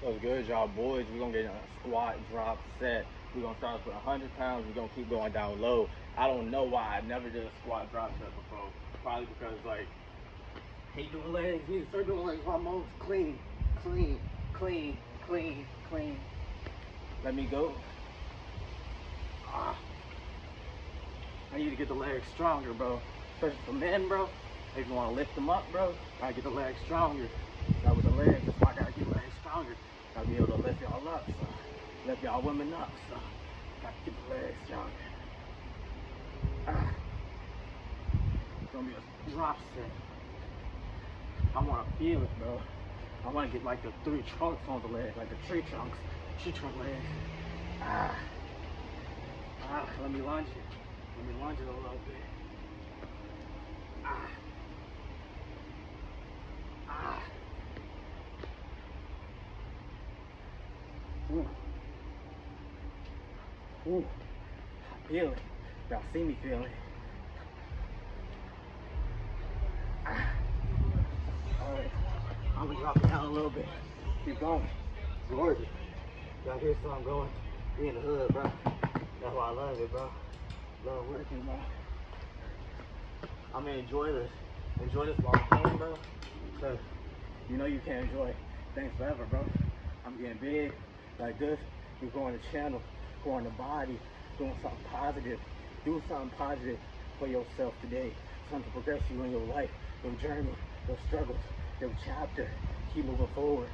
What's good, y'all boys? We're gonna get a squat drop set. We're gonna start with 100 pounds. We're gonna keep going down low. I don't know why I never did a squat drop set before. Probably because like hate doing legs. You need to start doing legs while most clean, clean, clean, clean, clean. Let me go. I need to get the legs stronger, bro. Especially for men, bro. If you want to lift them up, bro, gotta get the legs stronger. Now with the legs, that's why I gotta get the legs stronger. Gotta be able to lift y'all up, so lift y'all women up, so gotta get the legs stronger. It's gonna be a drop set. I wanna feel it, bro. I wanna get like the 3 trunks on the legs, like the tree trunk legs. Let me lunge it. Let me lunge it a little bit. Ooh, I feel it. Y'all see me feel it. Alright, I'm gonna drop it down a little bit. Keep going. It's gorgeous. Y'all hear something going? We in the hood, bro. That's why I love it, bro. Love working, bro. I'm gonna enjoy this. Enjoy this while I'm playing, bro. Cause you know you can't enjoy things forever, bro. I'm getting big like this. We're growing the channel, growing the body, doing something positive. Do something positive for yourself today. Something to progress you in your life, your journey, your struggles, your chapter. Keep moving forward.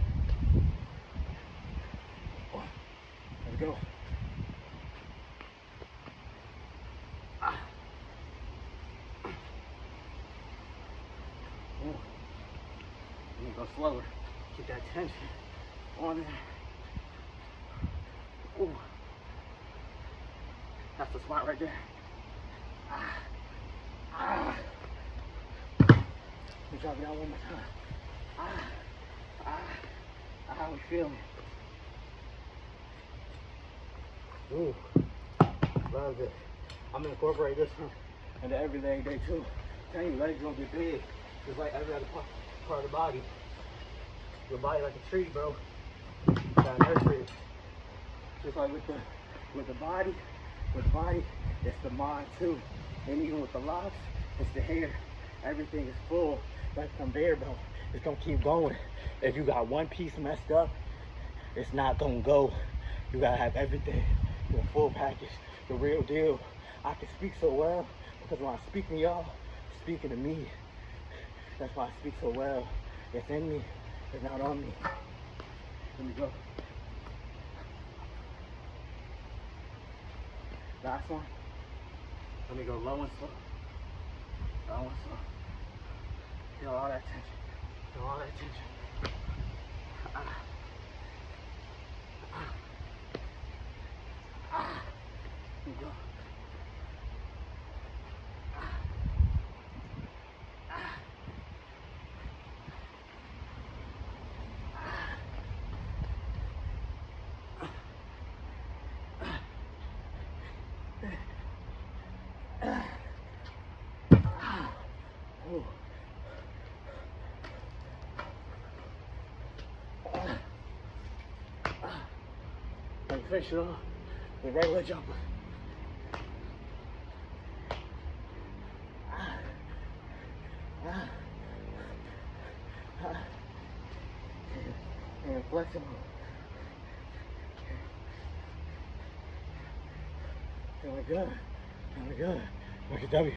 Let's go. You go slower. Keep that tension on there. Ooh. That's the spot right there. Let me drop it down one more time. How we feeling? Ooh. Love it. I'm gonna incorporate this one into everyday day too. Tell you, legs gonna get big. Just like every other part of the body. Your body like a tree, bro. You gotta nurture it. Just like with the body, it's the mind too. And even with the locks, it's the hair. Everything is full, like a conveyor belt. It's gonna keep going. If you got one piece messed up, it's not gonna go. You gotta have everything, the full package, the real deal. I can speak so well because when I speak to y'all, speaking to me. That's why I speak so well. It's in me, it's not on me. Let me go. Last one. Let me go low and slow. Low and slow. Feel all that tension. Feel all that tension. Let me go. Let me finish it off with a regular jumper. And flexible. Feeling good. Feeling good. Look at W.